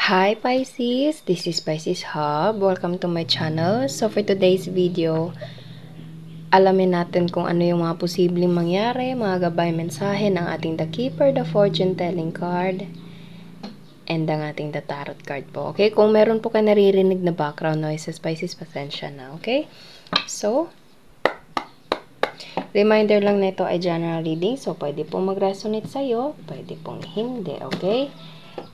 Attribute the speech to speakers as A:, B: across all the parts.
A: Hi Pisces, this is Pisces Hub. Welcome to my channel. So for today's video, alamin natin kung ano yung mga posibleng mangyari, mga gabay mensahe ng ating The Keeper, the Fortune Telling card, and ang ating The Tarot card po. Okay, kung meron po kayo naririnig na background noises, Pisces, pasensya na. Okay, so reminder lang na ito ay general reading. So pwede pong mag-resonate sa'yo, pwede pong hindi. Okay,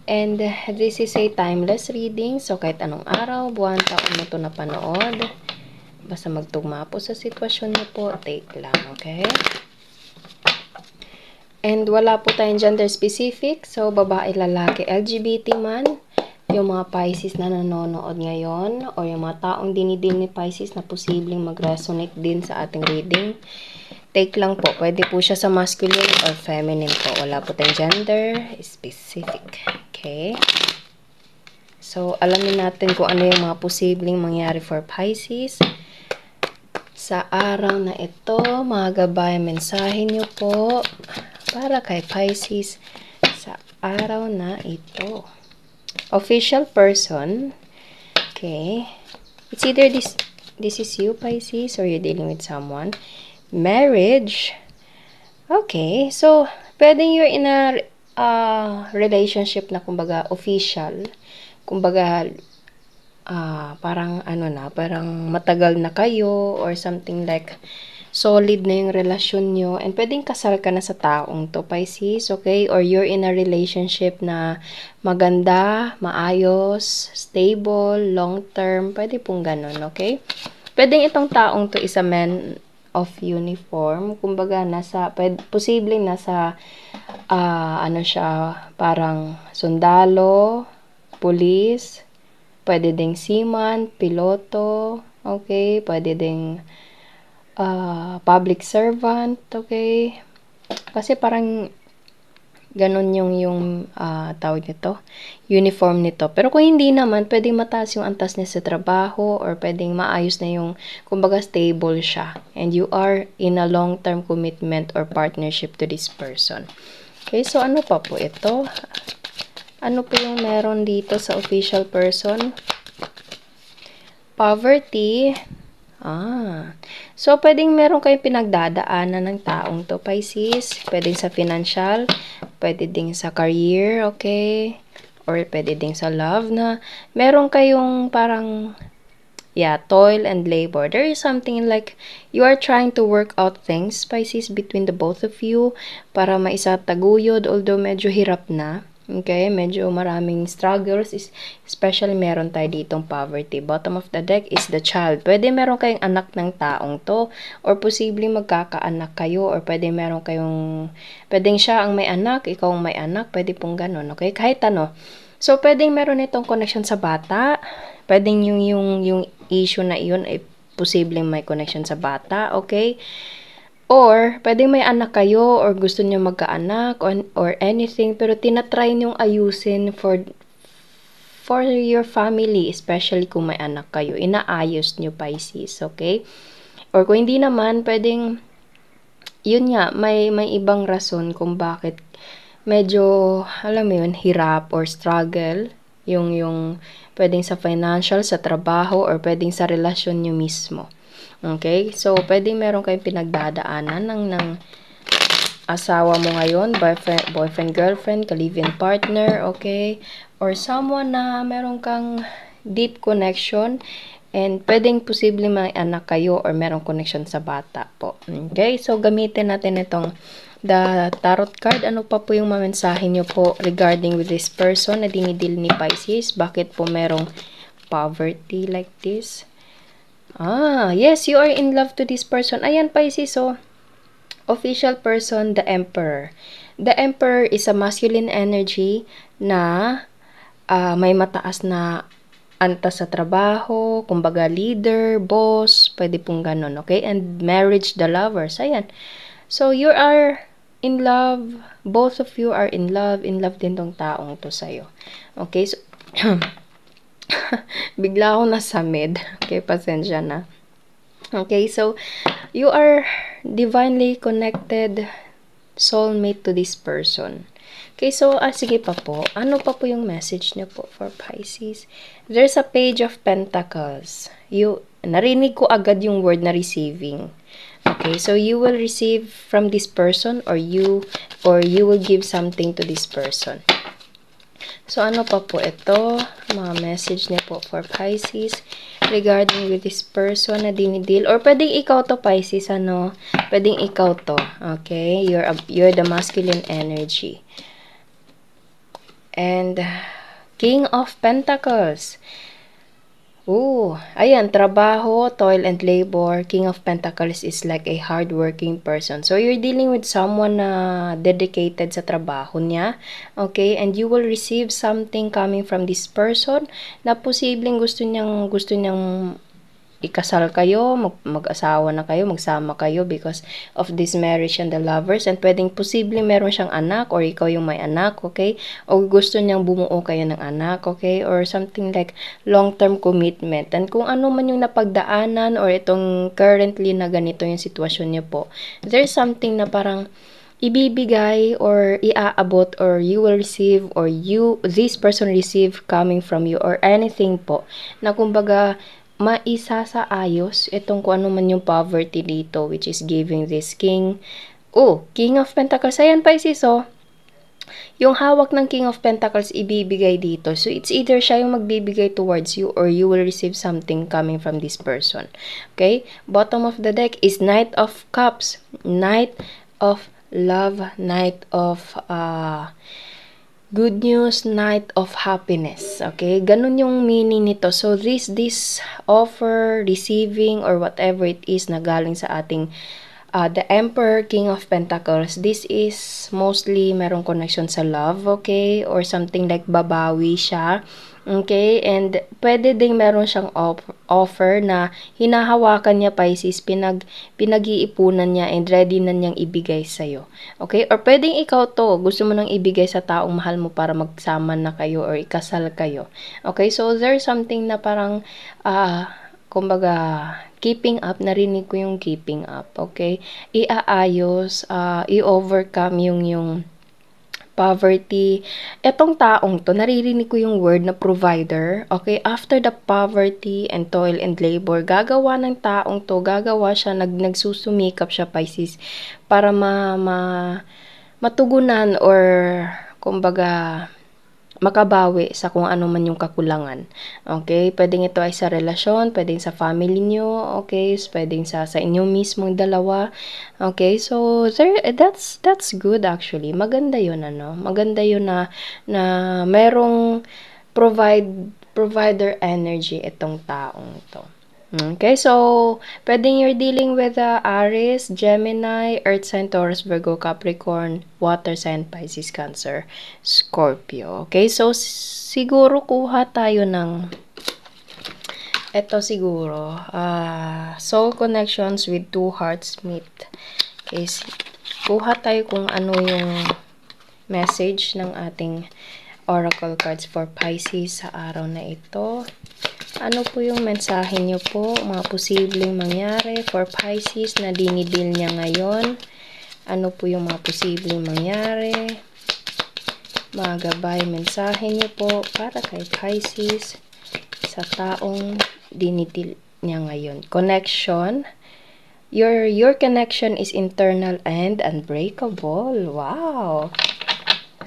A: and this is a timeless reading. So, kahit anong araw, buwan, taon mo ito napanood. Basta magtugma po sa sitwasyon niyo po, take lang, okay? And wala po tayong gender specific. So, babae, lalaki, LGBT man. Yung mga Pisces na nanonood ngayon o yung mga taong dinidil ni Pisces na posibleng mag-resonate din sa ating reading. Take lang po. Pwede po siya sa masculine or feminine po. Wala po tayong gender specific. Okay. So, alamin natin kung ano yung mga posibleng mangyari for Pisces. Sa araw na ito, mga gabay, mensahe nyo po para kay Pisces sa araw na ito. Official person. Okay. It's either this is you, Pisces, or you're dealing with someone. Marriage. Okay. So, pwedeng you're in a relationship na kumbaga official. Kumbaga, parang ano na, parang matagal na kayo or something like solid na yung relasyon nyo. And pwedeng kasal ka na sa taong to, Pisces, okay? Or you're in a relationship na maganda, maayos, stable, long-term. Pwede pong ganun, okay? Pwedeng itong taong to is a man of uniform. Kumbaga, posibleng nasa, ano siya, parang sundalo, pulis, pwede ding seaman, piloto, okay? Pwede ding public servant, okay? Kasi parang ganun yung tawag nito, uniform nito. Pero kung hindi naman, pwedeng mataas yung antas niya sa trabaho or pwedeng maayos na yung, kumbaga stable siya. And you are in a long-term commitment or partnership to this person. Okay, so ano pa po ito? Ano po yung meron dito sa official person? Poverty. So, pwedeng meron kayong pinagdadaanan ng taong to, Pisces. Pwedeng sa financial, pwede ding sa career, okay? Or pwede ding sa love na meron kayong parang, toil and labor. There is something like you are trying to work out things, Pisces, between the both of you para maisataguyod, although medyo hirap na. Okay, medyo maraming struggles, especially meron tayo ditong poverty. Bottom of the deck is the child. Pwede meron kayong anak ng taong to, or posibleng magkakaanak kayo, or pwede meron kayong, pwedeng siya ang may anak, ikaw ang may anak, pwede pong ganun, okay? Kahit ano. So, pwedeng meron itong connection sa bata, pwedeng yung issue na iyon ay posibleng may connection sa bata, okay? Or, pwedeng may anak kayo or gusto niyo magkaanak or anything, pero tinatry niyong ayusin for your family, especially kung may anak kayo. Inaayos niyo, Pisces, okay? Or kung hindi naman, pwedeng, yun nga, may ibang rason kung bakit medyo, alam mo yun, hirap or struggle, yung pwedeng sa financial, sa trabaho, or pwedeng sa relasyon niyo mismo. Okay? So, pwedeng meron kayong pinagdadaanan ng asawa mo ngayon, boyfriend, girlfriend, ka-live-in partner, okay? Or someone na meron kang deep connection and pwedeng posibleng may anak kayo or merong connection sa bata po. Okay? So, gamitin natin itong the tarot card. Ano pa po yung mamensahe nyo po regarding with this person na dinidil ni Pisces? Bakit po merong poverty like this? Yes, you are in love to this person. Ayan, Pisces, so, official person, the Emperor. The Emperor is a masculine energy na may mataas na antas sa trabaho, kumbaga leader, boss, pwede pong ganun, okay? And marriage, the lovers. Ayan. So, you are in love. Both of you are in love. In love din tong taong to sa'yo. Okay, so, bigla ako nasamid. Okay, pasensya na. Okay, so, you are divinely connected soulmate to this person. Okay, so, sige pa po. Ano pa po yung message niyo po for Pisces? There's a page of pentacles. Narinig ko agad yung word na receiving. Okay, so you will receive from this person or you will give something to this person. So, ano pa po ito? Mga message niya po for Pisces regarding with this person na dinidil. Or pwedeng ikaw to, Pisces, ano? Pwedeng ikaw to. Okay? You're the masculine energy. And King of Pentacles. Ayan, trabaho, toil and labor. King of Pentacles is like a hardworking person. So, you're dealing with someone na dedicated sa trabaho niya. Okay? And you will receive something coming from this person na posibleng gusto niyang ikasal kayo, mag-asawa na kayo, magsama kayo because of this marriage and the lovers. And pwedeng posibleng meron siyang anak or ikaw yung may anak, okay? O gusto niyang bumuo kayo ng anak, okay? Or something like long-term commitment. And kung ano man yung napagdaanan or itong currently na ganito yung sitwasyon niyo po, there's something na parang ibibigay or iaabot or you will receive or this person receive coming from you or anything po na kumbaga maisasaayos itong kung ano man yung poverty dito, which is giving this King. King of Pentacles. Ayan, Pisces, yung hawak ng King of Pentacles ibibigay dito. So, it's either siya yung magbibigay towards you or you will receive something coming from this person. Okay? Bottom of the deck is Knight of Cups. Knight of Love. Knight of good news, Knight of Happiness. Okay? Ganun yung meaning nito. So, this offer, receiving, or whatever it is na galing sa ating the Emperor, King of Pentacles, this is mostly merong connection sa love, okay? Or something like babawi siya. Okay? And pwede ding meron siyang offer na hinahawakan niya, Pisces, pinag-iipunan niya and ready na niyang ibigay sa'yo. Okay? Or pwedeng ikaw to, gusto mo nang ibigay sa taong mahal mo para magsama na kayo or ikasal kayo. Okay? So, there's something na parang, kumbaga, keeping up, narinig ko yung keeping up. Okay? Iaayos, i-overcome yung poverty. Etong taong to, naririnig ko yung word na provider. Okay? After the poverty and toil and labor, gagawa ng taong to, gagawa siya, nagsusumikap siya, Pisces, para matugunan or, kumbaga, makabawi sa kung ano man yung kakulangan. Okay? Pwedeng ito ay sa relasyon, pwedeng sa family nyo, okay? Pwedeng sa inyo mismong dalawa. Okay? So, that's good actually. Maganda yun, ano? Maganda yun na merong provider energy itong taong to. Okay, so, pwedeng you're dealing with Aries, Gemini, Earth sign, Taurus, Virgo, Capricorn, Water sign, Pisces, Cancer, Scorpio. Okay, so, siguro kuha tayo ng, eto siguro, soul connections with two hearts meet. Okay, kuha tayo kung ano yung message ng ating oracle cards for Pisces sa araw na ito. Ano po yung mensahe nyo po, mga posibleng mangyari for Pisces na dinidil niya ngayon? Ano po yung mga posibleng mangyari? Mga gabay, mensahe nyo po para kay Pisces sa taong dinidil niya ngayon. Connection. Your connection is internal and unbreakable. Wow!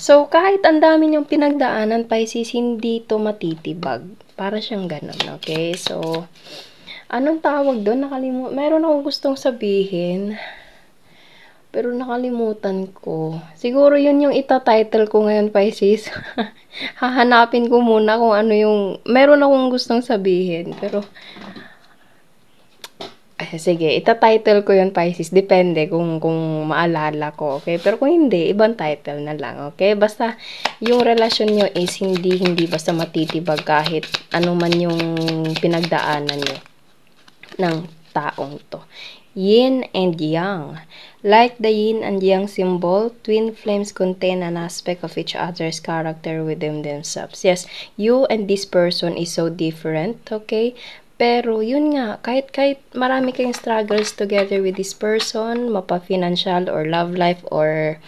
A: So, kahit ang dami niyong pinagdaanan, Pisces, hindi to matitibag. Para siyang ganun, okay? So, anong tawag doon? Meron akong gustong sabihin, pero nakalimutan ko. Siguro yun yung ita-title ko ngayon, Pisces. Hahanapin ko muna kung ano yung, meron akong gustong sabihin, pero, sige, ita-title ko yun, Pisces. Depende kung maalala ko, okay? Pero kung hindi, ibang title na lang, okay? Basta, yung relasyon nyo is hindi basta matitibag kahit ano man yung pinagdaanan nyo ng taong to. Yin and Yang. Like the yin and yang symbol, twin flames contain an aspect of each other's character within themselves. Yes, you and this person is so different, okay? Pero, yun nga, kahit marami kayong struggles together with this person, mapa-financial or love life or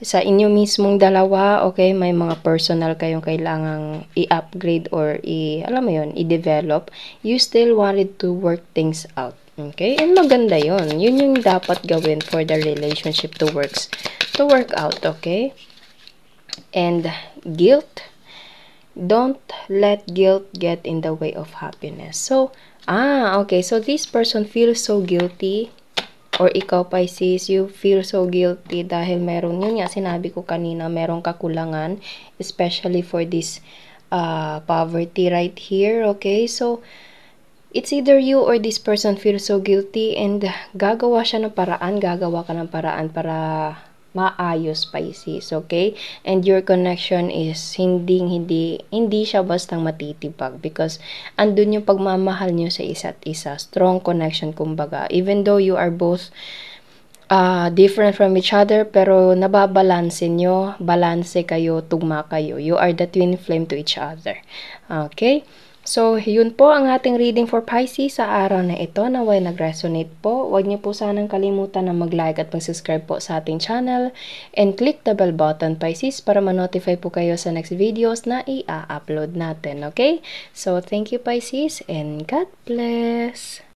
A: sa inyo mismong dalawa, okay, may mga personal kayong kailangang i-upgrade or alam mo yun, i-develop, you still wanted to work things out. Okay? And maganda yun. Yun yung dapat gawin for the relationship to work out, okay? And guilt, don't let guilt get in the way of happiness. So, okay. So, this person feels so guilty or ikaw, Pisces, you feel so guilty dahil meron, yun nga, sinabi ko kanina, merong kakulangan, especially for this poverty right here, okay? So, it's either you or this person feels so guilty and gagawa ka ng paraan para maayos, Pisces, okay? And your connection is hindi siya bastang matitibag because andun yung pagmamahal nyo sa isa't isa. Strong connection, kumbaga. Even though you are both different from each other, pero nababalanse nyo, balanse kayo, tugma kayo. You are the twin flame to each other. Okay? So, yun po ang ating reading for Pisces sa araw na ito. Naway nag-resonate po. Huwag niyo po sanang kalimutan na mag-like at mag-subscribe po sa ating channel. And click the bell button, Pisces, para ma-notify po kayo sa next videos na i-upload natin. Okay? So, thank you, Pisces, and God bless!